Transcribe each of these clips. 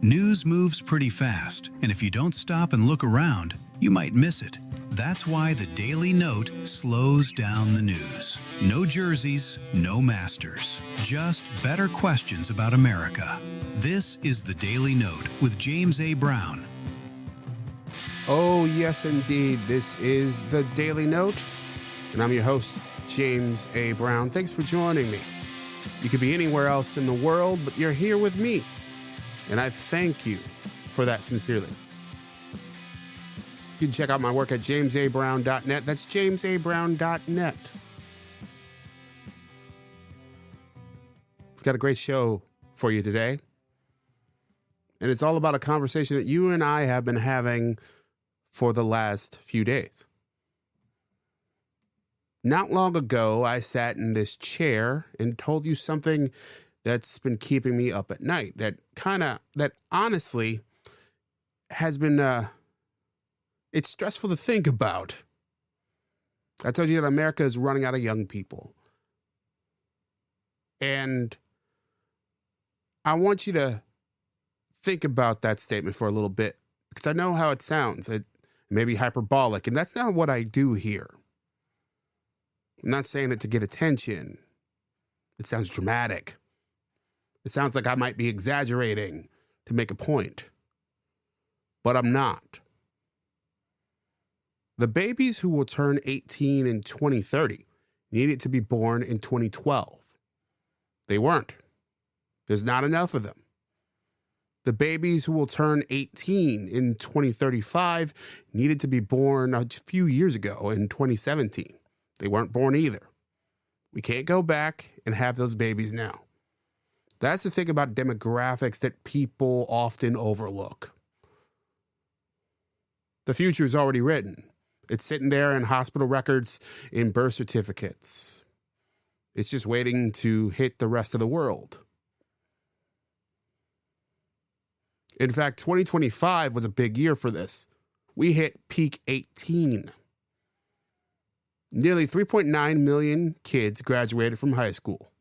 News moves pretty fast, and if you don't stop and look around, you might miss it. That's why the Daily Note slows down the news. No jerseys, no masters, just better questions about America. This is the Daily Note with James A. Brown. Oh, yes, indeed. This is the Daily Note, and I'm your host, James A. Brown. Thanks for joining me. You could be anywhere else in the world, but you're here with me, and I thank you for that sincerely. You can check out my work at jamesabrown.net. That's jamesabrown.net. We've got a great show for you today, and it's all about a conversation that you and I have been having for the last few days. Not long ago, I sat in this chair and told you something that's been keeping me up at night. That honestly has been, it's stressful to think about. I told you that America is running out of young people. And I want you to think about that statement for a little bit, because I know how it sounds. It may be hyperbolic, and that's not what I do here. I'm not saying it to get attention. It sounds dramatic. It sounds like I might be exaggerating to make a point. But I'm not. The babies who will turn 18 in 2030 needed to be born in 2012. They weren't. There's not enough of them. The babies who will turn 18 in 2035 needed to be born a few years ago in 2017. They weren't born either. We can't go back and have those babies now. That's the thing about demographics that people often overlook. The future is already written. It's sitting there in hospital records, in birth certificates. It's just waiting to hit the rest of the world. In fact, 2025 was a big year for this. We hit peak 18. Nearly 3.9 million kids graduated from high school.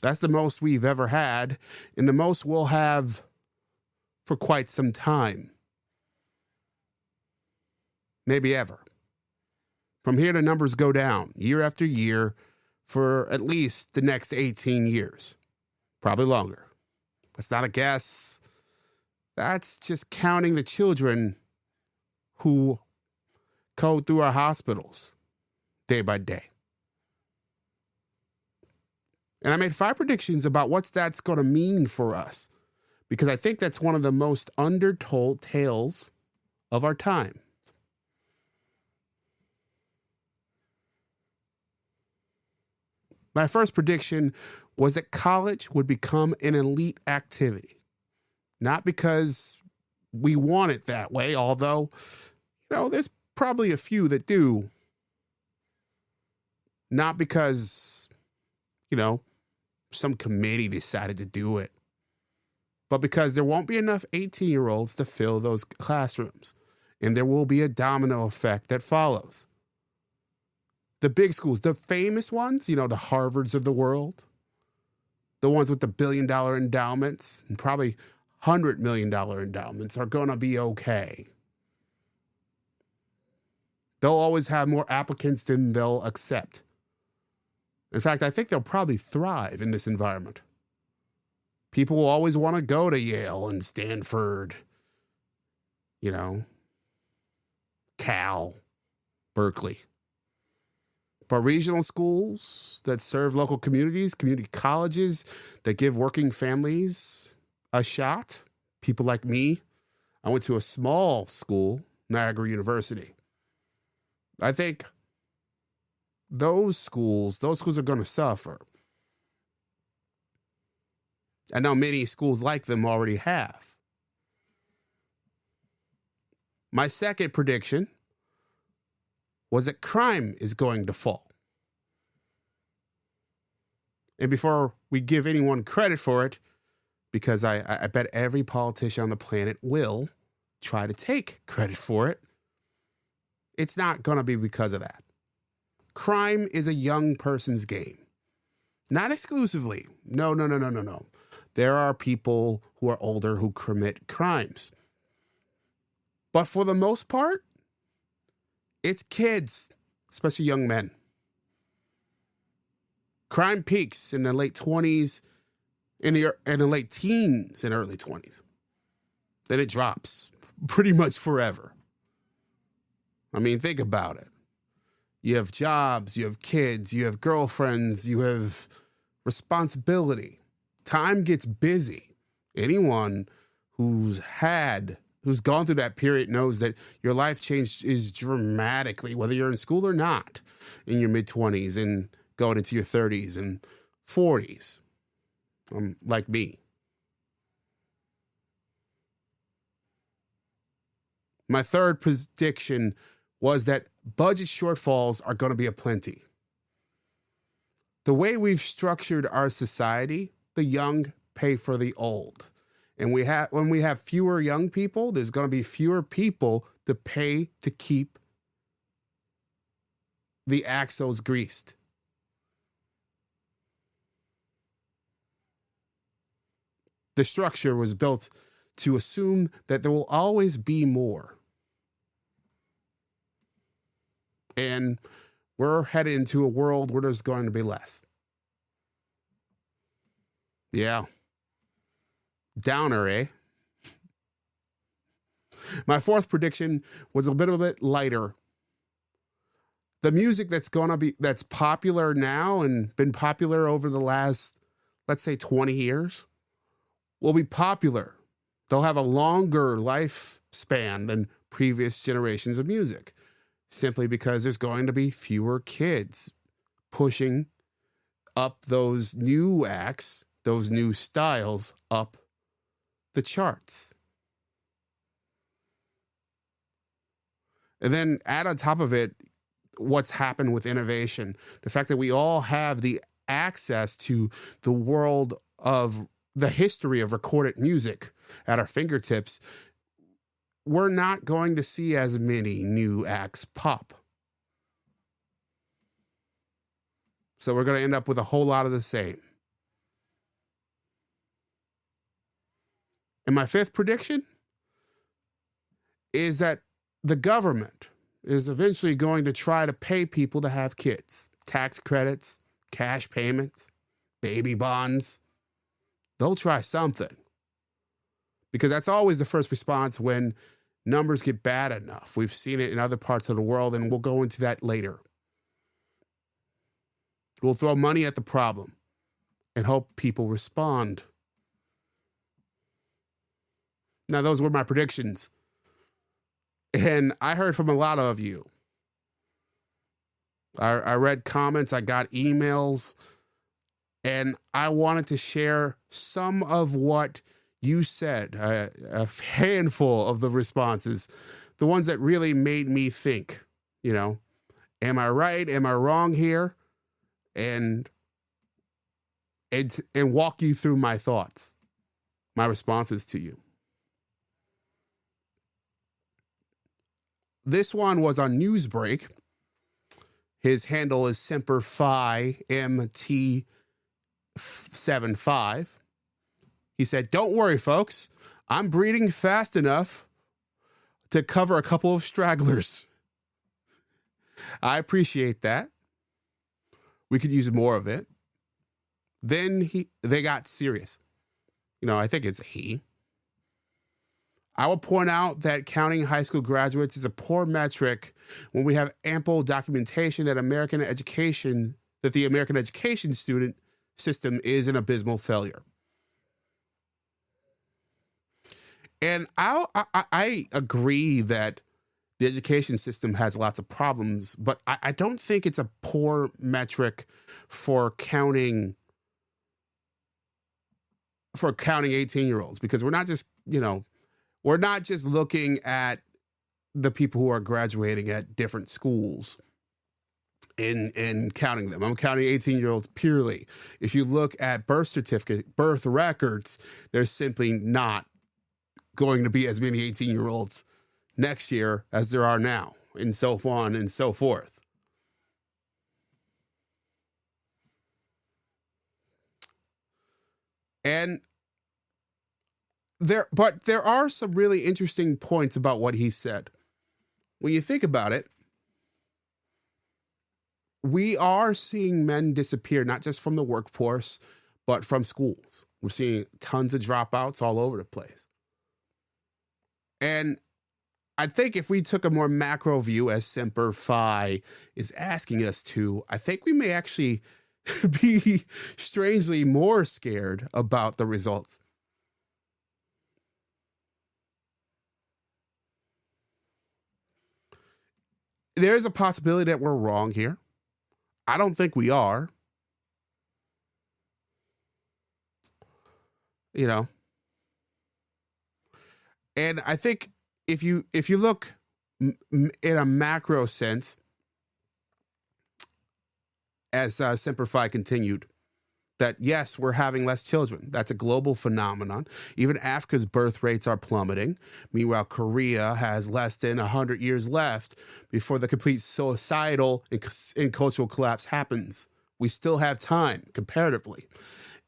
That's the most we've ever had, and the most we'll have for quite some time. Maybe ever. From here, the numbers go down year after year for at least the next 18 years. Probably longer. That's not a guess. That's just counting the children who go through our hospitals day by day. And I made 5 predictions about what that's going to mean for us, because I think that's one of the most undertold tales of our time. My first prediction was that college would become an elite activity. Not because we want it that way, although, there's probably a few that do. Not because, some committee decided to do it, but because there won't be enough 18-year-olds to fill those classrooms, and there will be a domino effect that follows. The big schools, the famous ones, the Harvards of the world, the ones with the billion-dollar endowments and probably $100 million endowments are going to be okay. They'll always have more applicants than they'll accept. In fact, I think they'll probably thrive in this environment. People will always want to go to Yale and Stanford, Cal, Berkeley. But regional schools that serve local communities, community colleges that give working families a shot, people like me, I went to a small school, Niagara University. I think those schools are going to suffer. I know many schools like them already have. My second prediction was that crime is going to fall. And before we give anyone credit for it, because I bet every politician on the planet will try to take credit for it, it's not going to be because of that. Crime is a young person's game. Not exclusively. No. there are people who are older who commit crimes. But for the most part, it's kids, especially young men. Crime peaks in the late 20s, in the late teens and early 20s. Then it drops pretty much forever. I mean, think about it. You have jobs, you have kids, you have girlfriends, you have responsibility. Time gets busy. Anyone who's gone through that period knows that your life changes dramatically, whether you're in school or not, in your mid-20s and going into your 30s and 40s, like me. My third prediction was that budget shortfalls are going to be aplenty. The way we've structured our society, the young pay for the old. And when we have fewer young people, there's going to be fewer people to pay to keep the axles greased. The structure was built to assume that there will always be more. And we're headed into a world where there's going to be less. Yeah. Downer, eh? My fourth prediction was a little bit lighter. The music that's popular now and been popular over the last, let's say, 20 years will be popular. They'll have a longer lifespan than previous generations of music, simply because there's going to be fewer kids pushing up those new acts, those new styles up the charts. And then add on top of it what's happened with innovation. The fact that we all have the access to the world of the history of recorded music at our fingertips, we're not going to see as many new acts pop. So we're going to end up with a whole lot of the same. And my fifth prediction is that the government is eventually going to try to pay people to have kids. Tax credits, cash payments, baby bonds. They'll try something. Because that's always the first response when numbers get bad enough. We've seen it in other parts of the world, and we'll go into that later. We'll throw money at the problem and hope people respond. Now, those were my predictions. And I heard from a lot of you. I read comments, I got emails, and I wanted to share some of what you said, a handful of the responses, the ones that really made me think, am I right? Am I wrong here? And walk you through my thoughts, my responses to you. This one was on Newsbreak. His handle is SemperFi, MT75. He said, "Don't worry, folks. I'm breeding fast enough to cover a couple of stragglers." I appreciate that. We could use more of it. Then they got serious. I think it's a he. I will point out that counting high school graduates is a poor metric when we have ample documentation that the American education student system is an abysmal failure. And I agree that the education system has lots of problems, but I don't think it's a poor metric for counting 18-year-olds, because we're not just looking at the people who are graduating at different schools and counting them. I'm counting 18-year-olds purely. If you look at birth certificate, birth records, there's simply not going to be as many 18-year-olds next year as there are now, and so on and so forth. And there are some really interesting points about what he said. When you think about it, we are seeing men disappear, not just from the workforce, but from schools. We're seeing tons of dropouts all over the place. And I think if we took a more macro view, as Semper Fi is asking us to, I think we may actually be strangely more scared about the results. There's a possibility that we're wrong here. I don't think we are. You know. And I think if you look in a macro sense, as Semper Fi continued, that yes, we're having less children. That's a global phenomenon. Even Africa's birth rates are plummeting. Meanwhile, Korea has less than 100 years left before the complete societal and cultural collapse happens. We still have time comparatively.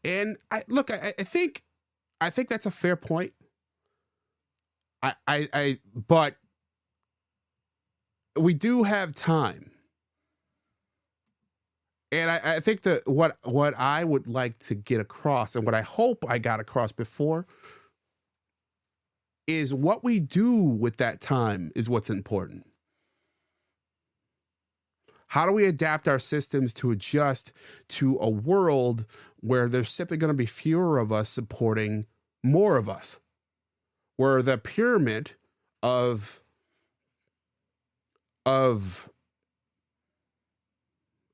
And I think that's a fair point. But we do have time. And I think that what I would like to get across, and what I hope I got across before, is what we do with that time is what's important. How do we adapt our systems to adjust to a world where there's simply going to be fewer of us supporting more of us? Where the pyramid of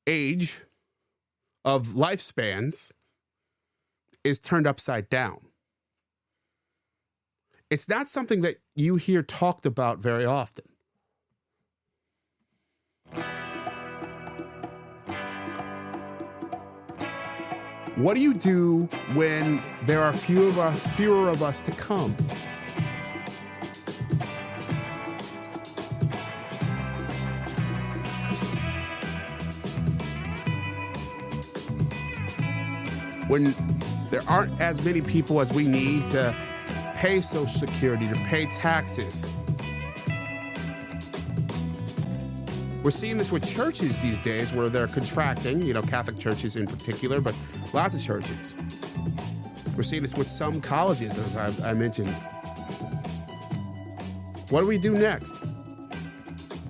age, of lifespans, is turned upside down. It's not something that you hear talked about very often. What do you do when there are fewer of us to come? When there aren't as many people as we need to pay Social Security, to pay taxes. We're seeing this with churches these days where they're contracting, Catholic churches in particular, but lots of churches. We're seeing this with some colleges, as I mentioned. What do we do next?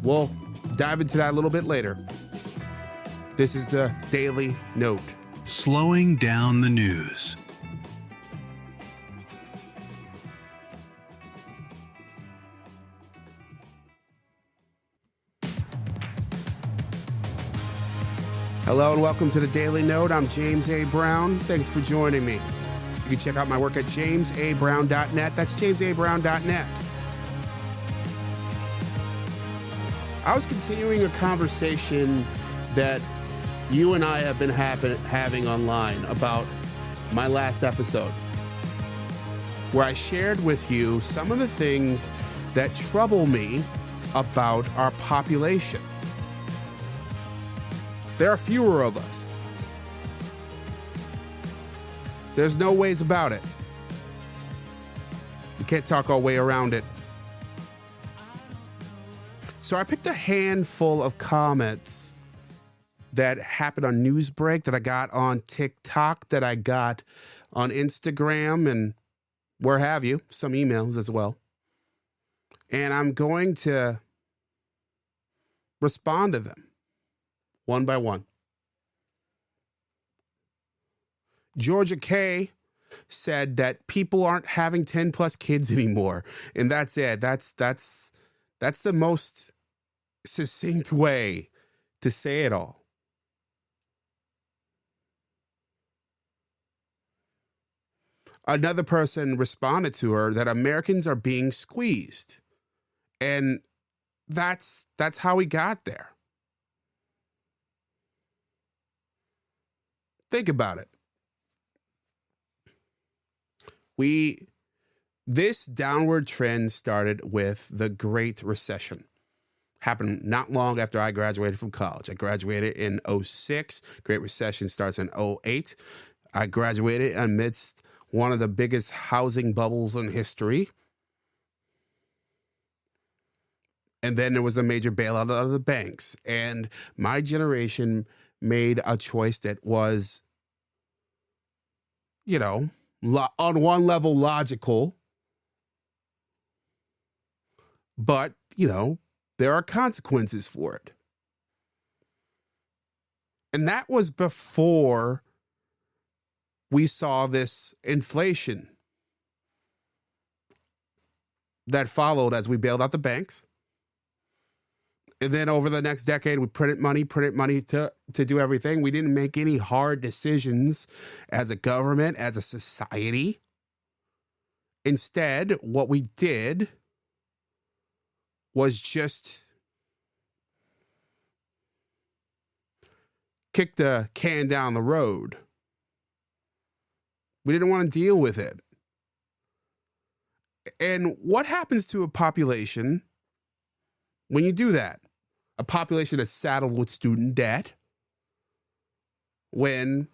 We'll dive into that a little bit later. This is the Daily Note. Slowing down the news. Hello and welcome to the Daily Note. I'm James A. Brown. Thanks for joining me. You can check out my work at jamesabrown.net. That's jamesabrown.net. I was continuing a conversation that you and I have been having online about my last episode, where I shared with you some of the things that trouble me about our population. There are fewer of us. There's no ways about it. You can't talk our way around it. So I picked a handful of comments that happened on Newsbreak, that I got on TikTok, that I got on Instagram, and where have you, some emails as well. And I'm going to respond to them one by one. Georgia K said that people aren't having 10 plus kids anymore. And that's it. That's the most succinct way to say it all. Another person responded to her that Americans are being squeezed. And that's how we got there. Think about it. This downward trend started with the Great Recession. Happened not long after I graduated from college. I graduated in 2006. Great Recession starts in 2008. I graduated amidst one of the biggest housing bubbles in history. And then there was a major bailout of the banks. And my generation made a choice that was, you know, on one level logical. But, you know, there are consequences for it. And that was before we saw this inflation that followed as we bailed out the banks. And then over the next decade, we printed money to do everything. We didn't make any hard decisions as a government, as a society. Instead, what we did was just kick the can down the road. We didn't want to deal with it. And what happens to a population when you do that? A population that's saddled with student debt, when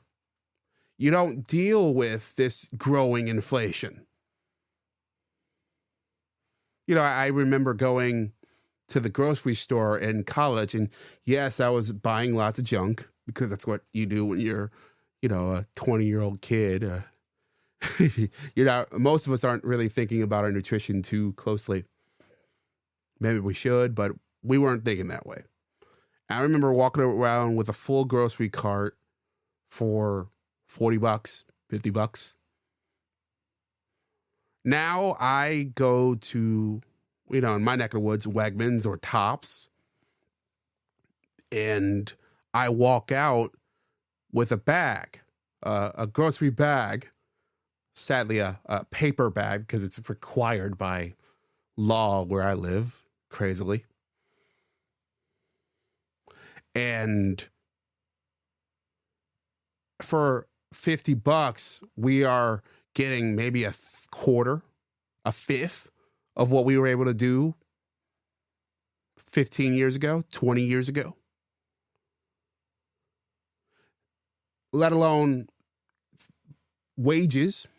you don't deal with this growing inflation. You know, I remember going to the grocery store in college, and yes, I was buying lots of junk because that's what you do when you're, you know, a 20-year-old kid. You're not. Most of us aren't really thinking about our nutrition too closely. Maybe we should, but we weren't thinking that way. I remember walking around with a full grocery cart for $40, $50. Now I go to, you know, in my neck of the woods, Wegmans or Tops, and I walk out with a bag, a grocery bag, sadly a paper bag because it's required by law where I live, crazily. And for $50, we are getting maybe a quarter, a fifth of what we were able to do 15 years ago, 20 years ago. Let alone wages.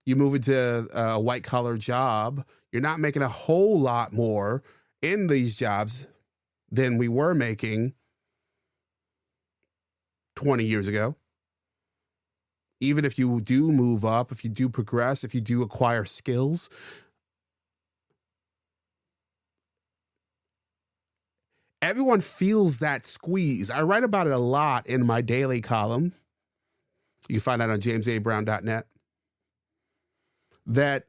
You move into a white-collar job, you're not making a whole lot more in these jobs than we were making 20 years ago. Even if you do move up, if you do progress, if you do acquire skills, everyone feels that squeeze. I write about it a lot in my daily column. You can find that on jamesabrown.net. That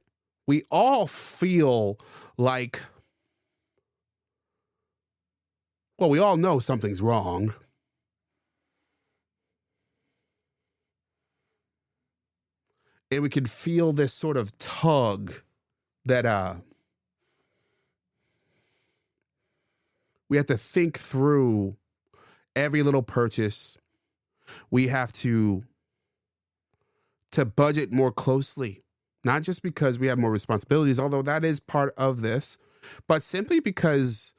we all feel like, well, we all know something's wrong. And we can feel this sort of tug that we have to think through every little purchase. We have to budget more closely, not just because we have more responsibilities, although that is part of this, but simply because,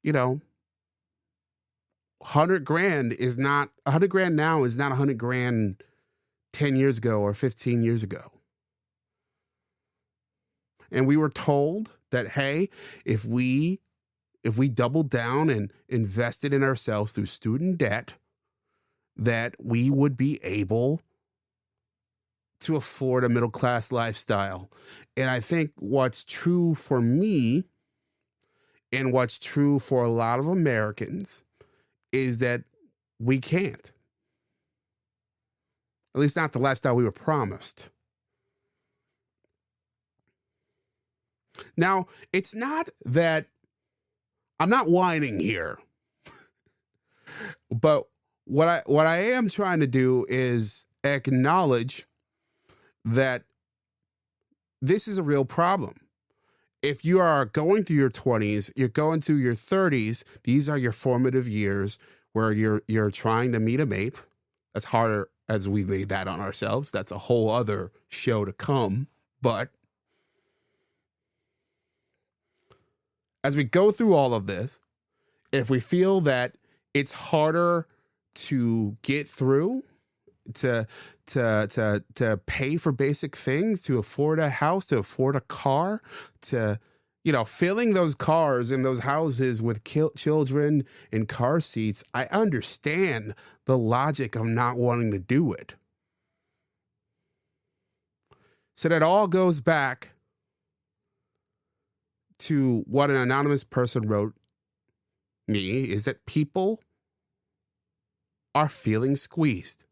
you know, 100 grand is not 100 grand now is not 100 grand 10 years ago or 15 years ago. And we were told that, hey, if we doubled down and invested in ourselves through student debt, that we would be able to afford a middle-class lifestyle. And I think what's true for me and what's true for a lot of Americans is that we can't. At least not the lifestyle we were promised. Now, it's not that I'm not whining here, but what I am trying to do is acknowledge that this is a real problem. If you are going through your 20s, you're going through your 30s, these are your formative years where you're trying to meet a mate. As harder as we've made that on ourselves. That's a whole other show to come. But as we go through all of this, if we feel that it's harder to get through, to pay for basic things, to afford a house, to afford a car, to, filling those cars and those houses with children in car seats. I understand the logic of not wanting to do it. So that all goes back to what an anonymous person wrote me, is that people are feeling squeezed.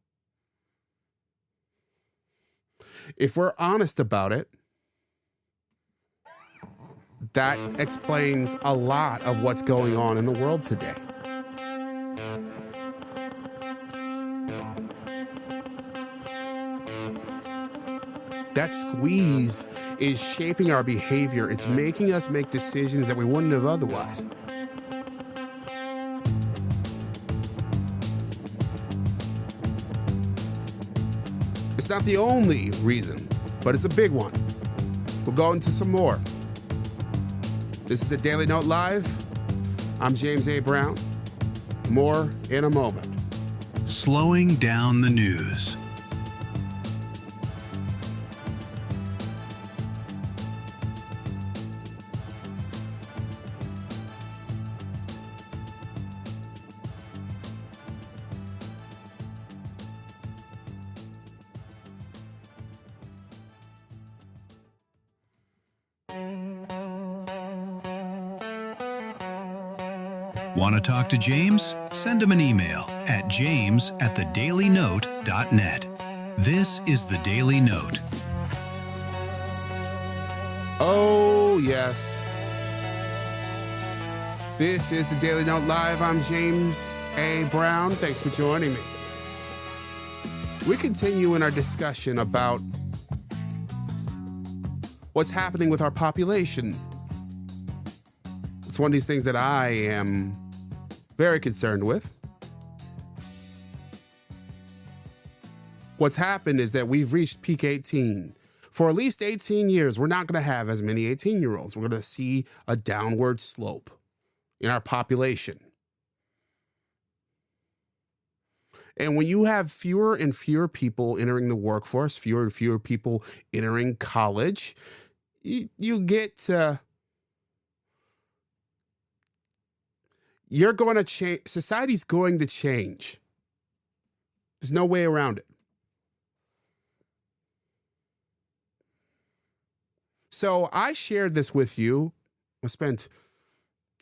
If we're honest about it, that explains a lot of what's going on in the world today. That squeeze is shaping our behavior. It's making us make decisions that we wouldn't have otherwise. It's not the only reason, but it's a big one. We'll go into some more. This is the Daily Note Live. I'm James A. Brown. More in a moment. Slowing down the news. Want to talk to James? Send him an email at james@thedailynote.net. This is The Daily Note. Oh, yes. This is the Daily Note Live. I'm James A. Brown. Thanks for joining me. We continue in our discussion about what's happening with our population. It's one of these things that I am very concerned with. What's happened is that we've reached peak 18. For at least 18 years, we're not going to have as many 18-year-olds. We're going to see a downward slope in our population. And when you have fewer and fewer people entering the workforce, fewer and fewer people entering college, you get to... You're going to change. Society's going to change. There's no way around it. So I shared this with you. I spent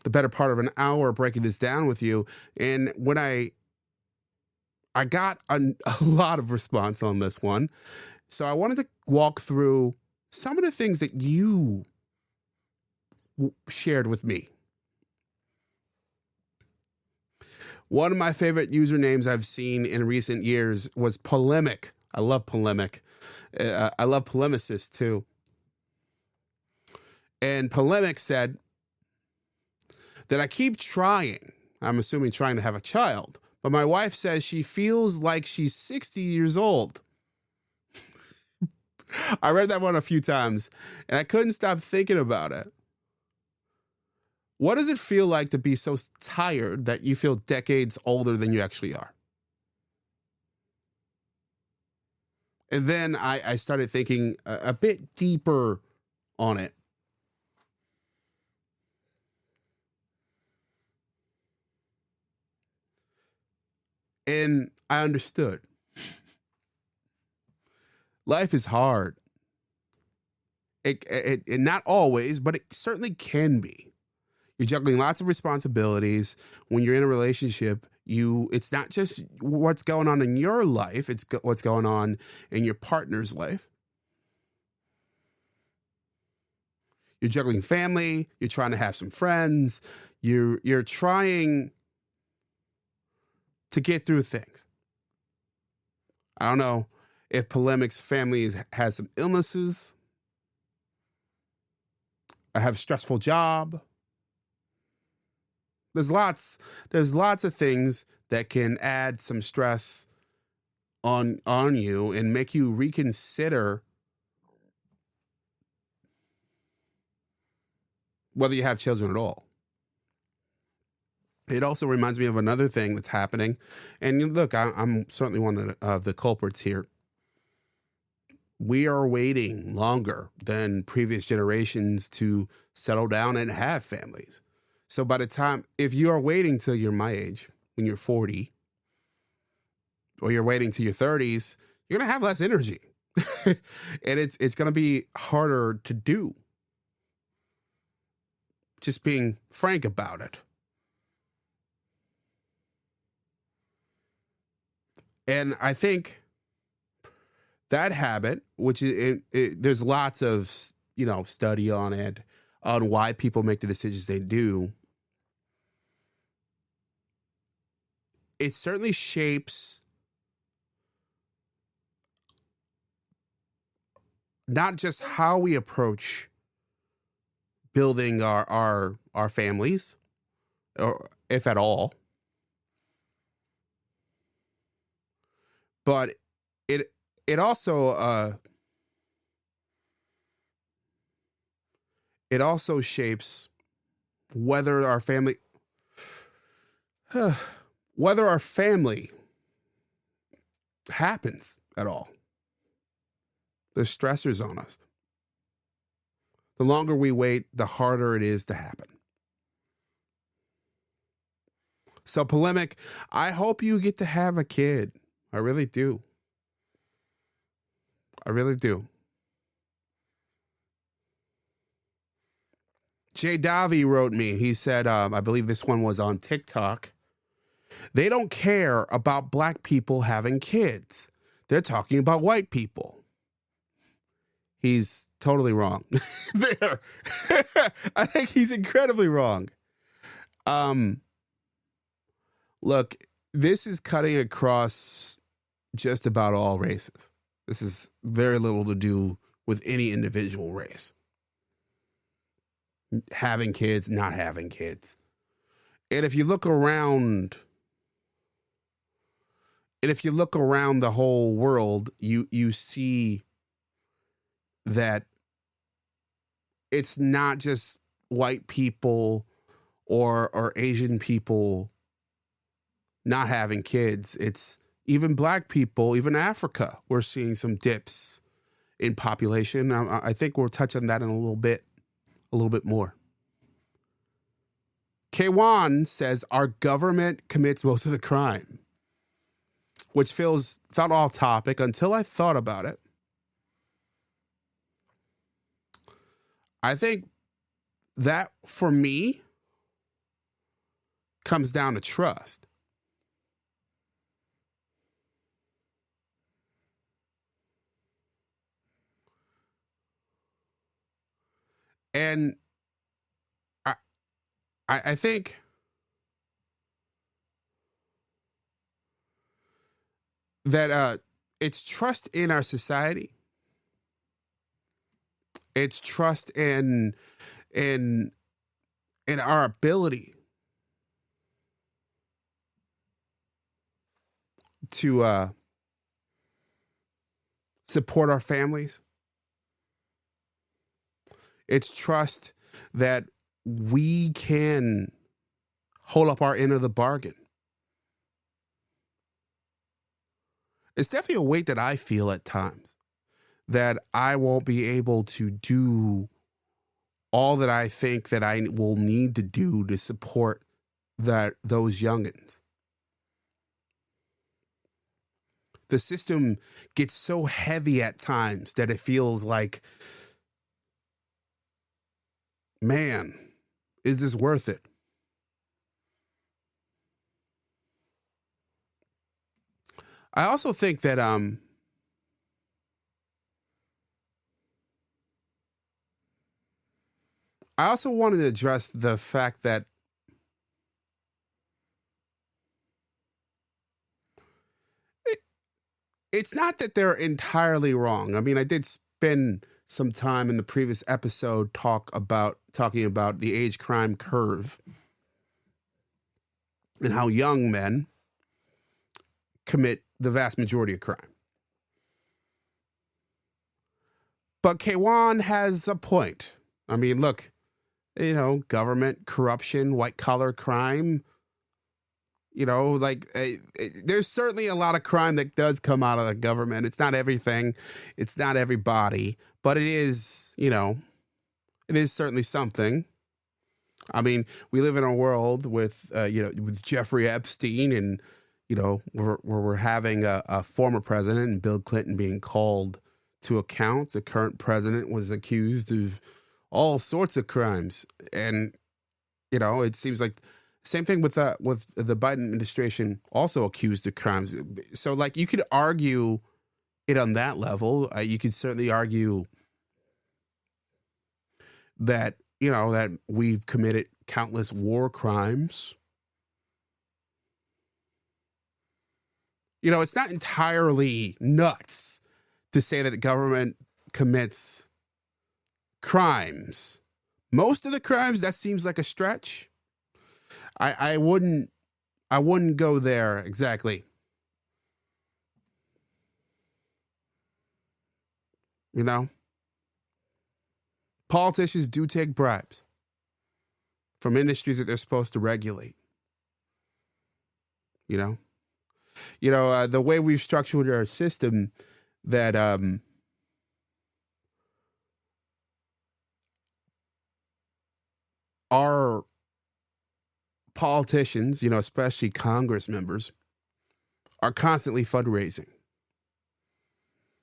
the better part of an hour breaking this down with you. And when I got a lot of response on this one. So I wanted to walk through some of the things that you shared with me. One of my favorite usernames I've seen in recent years was polemic. I love polemic. I love polemicists too. And polemic said that I keep trying, I'm assuming trying to have a child, but my wife says she feels like she's 60 years old. I read that one a few times and I couldn't stop thinking about it. What does it feel like to be so tired that you feel decades older than you actually are? And then I started thinking a bit deeper on it. And I understood. Life is hard. It not always, but it certainly can be. You're juggling lots of responsibilities. When you're in a relationship, it's not just what's going on in your life, it's what's going on in your partner's life. You're juggling family, you're trying to have some friends, you're trying to get through things. I don't know if Polemic's family has some illnesses, I have a stressful job. There's lots of things that can add some stress on you and make you reconsider whether you have children at all. It also reminds me of another thing that's happening. And look, I'm certainly one of the culprits here. We are waiting longer than previous generations to settle down and have families. So by the time, if you are waiting till you're my age, when you're 40, or you're waiting till your 30s, you're going to have less energy. And it's going to be harder to do. Just being frank about it. And I think that habit, which there's lots of, study on it, on why people make the decisions they do. It certainly shapes not just how we approach building our families, or if at all, but it also shapes whether our family happens at all. There's stressors on us. The longer we wait, the harder it is to happen. So, Polemic, I hope you get to have a kid. I really do. I really do. Jay Davi wrote me. He said, I believe this one was on TikTok. They don't care about black people having kids. They're talking about white people. He's totally wrong there. I think he's incredibly wrong. Look, this is cutting across just about all races. This is very little to do with any individual race. Having kids, not having kids. And if you look around the whole world, you see that it's not just white people or Asian people not having kids. It's even black people, even Africa. We're seeing some dips in population. I think we'll touch on that in a little bit more. K1 says our government commits most of the crime, which felt off topic until I thought about it. I think that, for me, comes down to trust. And I think that it's trust in our society. It's trust in our ability to support our families. It's trust that we can hold up our end of the bargain. It's definitely a weight that I feel at times, that I won't be able to do all that I think that I will need to do to support those youngins. The system gets so heavy at times that it feels like, man, is this worth it? I also think that I also wanted to address the fact that it's not that they're entirely wrong. I mean, I did spend some time in the previous episode talking about the age crime curve and how young men commit the vast majority of crime. But K1 has a point. I mean, look, government corruption, white collar crime, There's certainly a lot of crime that does come out of the government. It's not everything. It's not everybody. But it is, it is certainly something. I mean, we live in a world with Jeffrey Epstein and, where we're having a former president and Bill Clinton being called to account. The current president was accused of all sorts of crimes. And, it seems like same thing with the Biden administration, also accused of crimes. So, you could argue it on that level. You could certainly argue that, that we've committed countless war crimes. It's not entirely nuts to say that the government commits crimes. Most of the crimes, that seems like a stretch. I wouldn't go there exactly. Politicians do take bribes from industries that they're supposed to regulate. The way we've structured our system, that our politicians, especially Congress members, are constantly fundraising.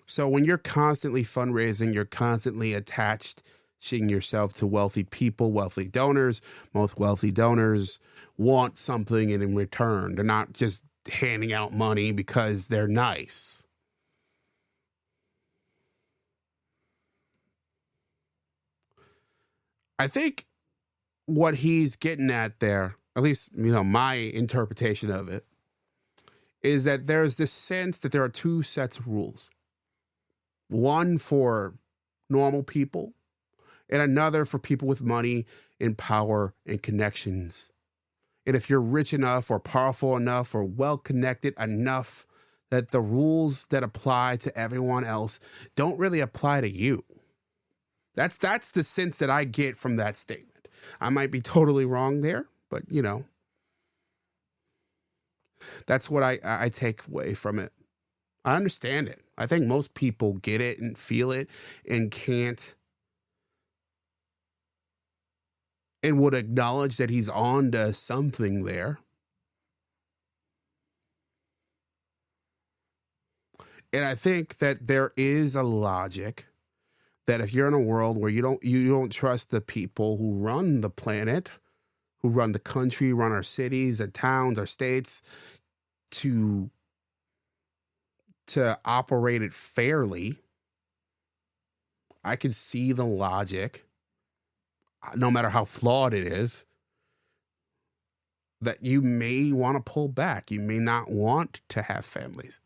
So when you're constantly fundraising, you're constantly attaching yourself to wealthy people, wealthy donors. Most wealthy donors want something in return. They're not just handing out money because they're nice. I think what he's getting at there, at least, my interpretation of it, is that there's this sense that there are two sets of rules. One for normal people and another for people with money and power and connections. And if you're rich enough or powerful enough or well-connected enough, that the rules that apply to everyone else don't really apply to you. That's the sense that I get from that statement. I might be totally wrong there, but, that's what I take away from it. I understand it. I think most people get it and feel it and would acknowledge that he's on to something there. And I think that there is a logic that if you're in a world where you don't trust the people who run the planet, who run the country, run our cities, our towns, our states, to operate it fairly, I can see the logic, no matter how flawed it is, that you may want to pull back. You may not want to have families.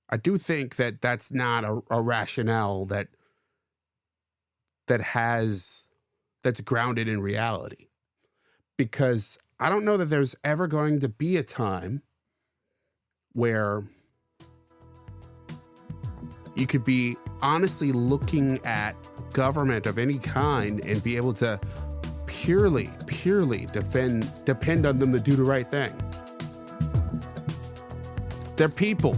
I do think that that's not a rationale that's grounded in reality, because I don't know that there's ever going to be a time where you could be honestly looking at government of any kind and be able to purely depend on them to do the right thing. They're people.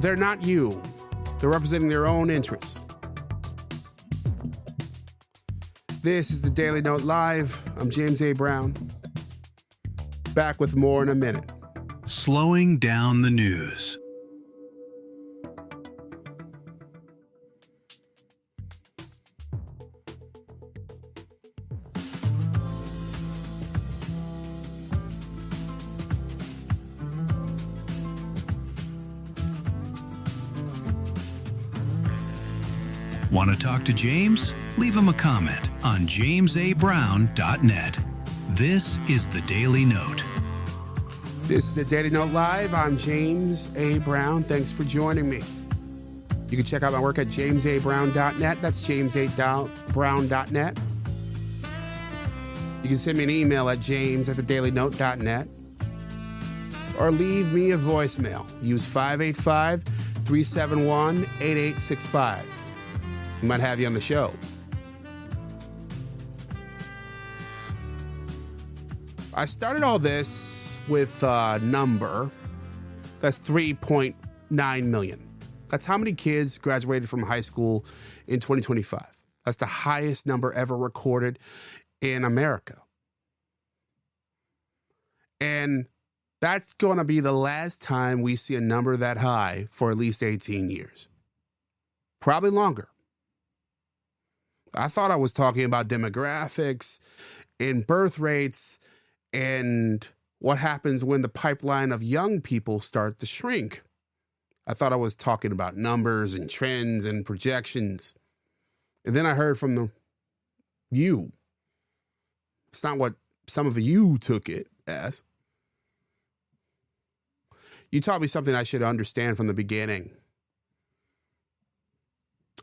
They're not you. They're representing their own interests. This is the Daily Note Live. I'm James A. Brown. Back with more in a minute. Slowing down the news. Want to talk to James? Leave him a comment on jamesabrown.net. This is the Daily Note. This is the Daily Note Live. I'm James A. Brown. Thanks for joining me. You can check out my work at jamesabrown.net. That's jamesabrown.net. You can send me an email at james@thedailynote.net or leave me a voicemail. Use 585-371-8865. We might have you on the show. I started all this with a number that's 3.9 million. That's how many kids graduated from high school in 2025. That's the highest number ever recorded in America. And that's going to be the last time we see a number that high for at least 18 years. Probably longer. I thought I was talking about demographics and birth rates and what happens when the pipeline of young people start to shrink. I thought I was talking about numbers and trends and projections. And then I heard from you. It's not what some of you took it as. You taught me something I should understand from the beginning.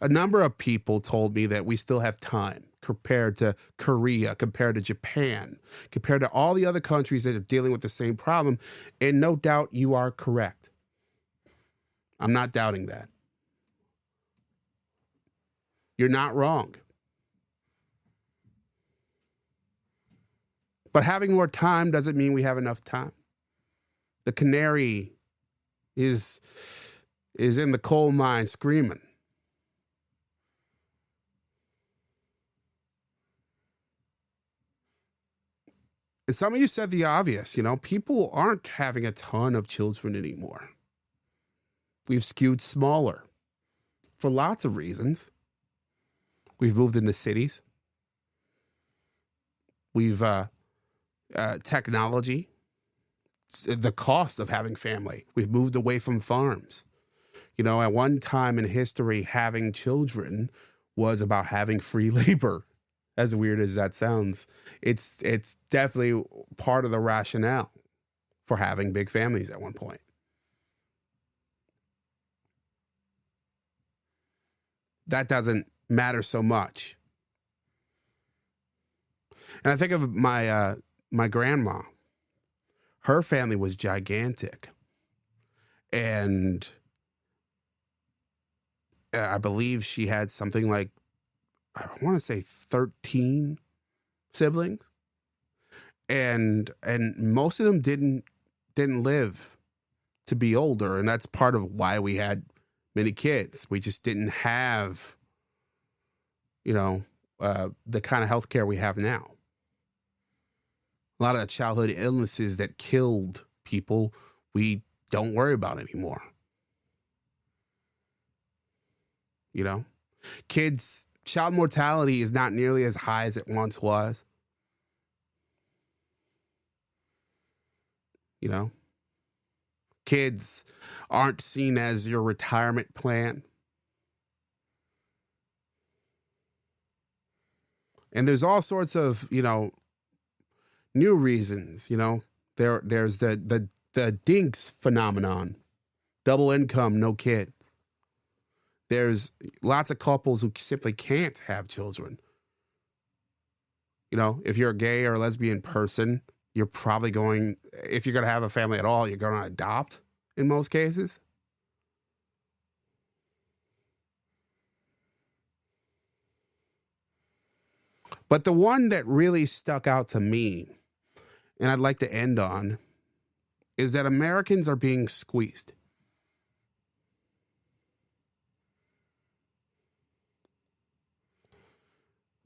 A number of people told me that we still have time compared to Korea, compared to Japan, compared to all the other countries that are dealing with the same problem. And no doubt you are correct. I'm not doubting that. You're not wrong. But having more time doesn't mean we have enough time. The canary is in the coal mine screaming. And some of you said the obvious, people aren't having a ton of children anymore. We've skewed smaller for lots of reasons. We've moved into cities. We've, technology, the cost of having family. We've moved away from farms. At one time in history, having children was about having free labor. As weird as that sounds, it's definitely part of the rationale for having big families at one point. That doesn't matter so much. And I think of my grandma. Her family was gigantic. And I believe she had something like, I want to say 13 siblings. And most of them didn't live to be older. And that's part of why we had many kids. We just didn't have, the kind of healthcare we have now. A lot of the childhood illnesses that killed people, we don't worry about anymore. Child mortality is not nearly as high as it once was. Kids aren't seen as your retirement plan. And there's all sorts of, new reasons, there's the dinks phenomenon, double income, no kids. There's lots of couples who simply can't have children. If you're a gay or a lesbian person, you're probably if you're going to have a family at all, you're going to adopt in most cases. But the one that really stuck out to me, and I'd like to end on, is that Americans are being squeezed.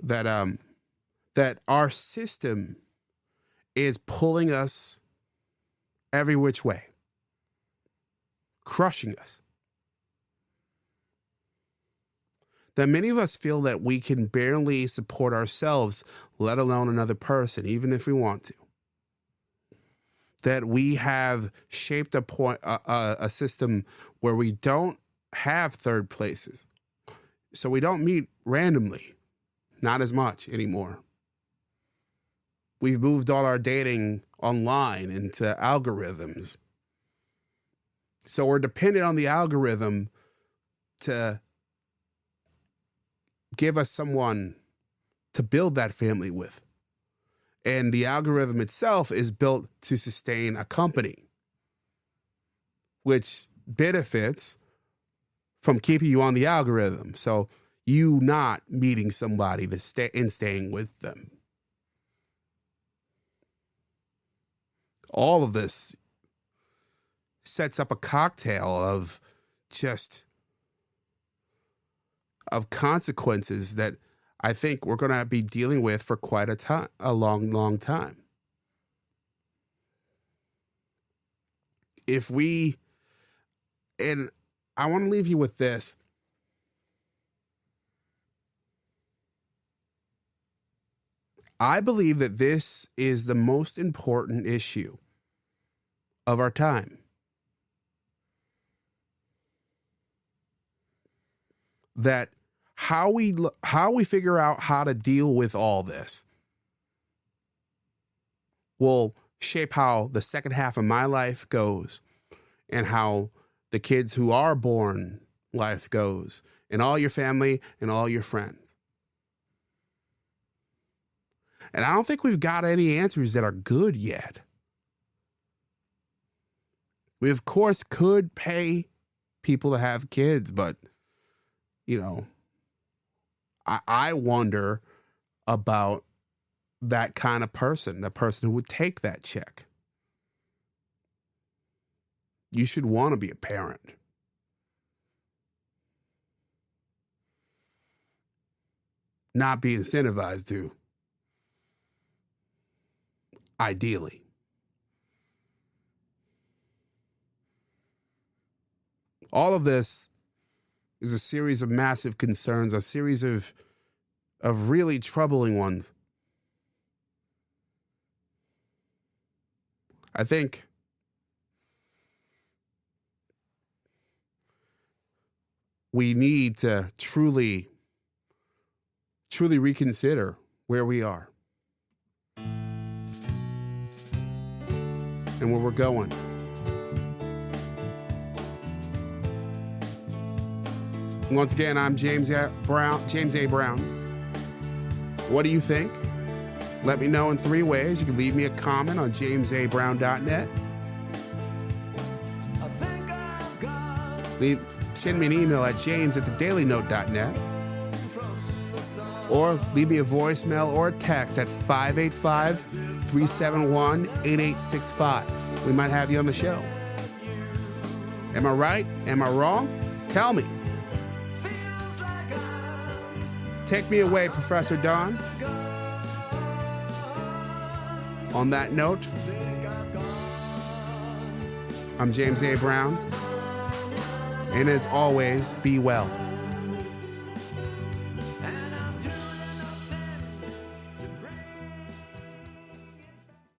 That our system is pulling us every which way, crushing us. That many of us feel that we can barely support ourselves, let alone another person, even if we want to. That we have shaped a system where we don't have third places. So we don't meet randomly. Not as much anymore. We've moved all our dating online into algorithms. So we're dependent on the algorithm to give us someone to build that family with. And the algorithm itself is built to sustain a company, which benefits from keeping you on the algorithm. So you not meeting somebody to stay and staying with them. All of this sets up a cocktail of consequences that I think we're going to be dealing with for quite a long, long time. And I want to leave you with this. I believe that this is the most important issue of our time. That how we figure out how to deal with all this will shape how the second half of my life goes, and how the kids who are born life goes, and all your family and all your friends. And I don't think we've got any answers that are good yet. We, of course, could pay people to have kids, but, I wonder about that kind of person, the person who would take that check. You should want to be a parent. Not be incentivized to. Ideally. All of this is a series of massive concerns, a series of really troubling ones. I think we need to truly reconsider where we are and where we're going. Once again, I'm James A. Brown. What do you think? Let me know in 3 ways. You can leave me a comment on jamesabrown.net. Send me an email at james@thedailynote.net. Or leave me a voicemail or a text at 585-371-8865. We might have you on the show. Am I right? Am I wrong? Tell me. Take me away, Professor Don. On that note, I'm James A. Brown. And as always, be well.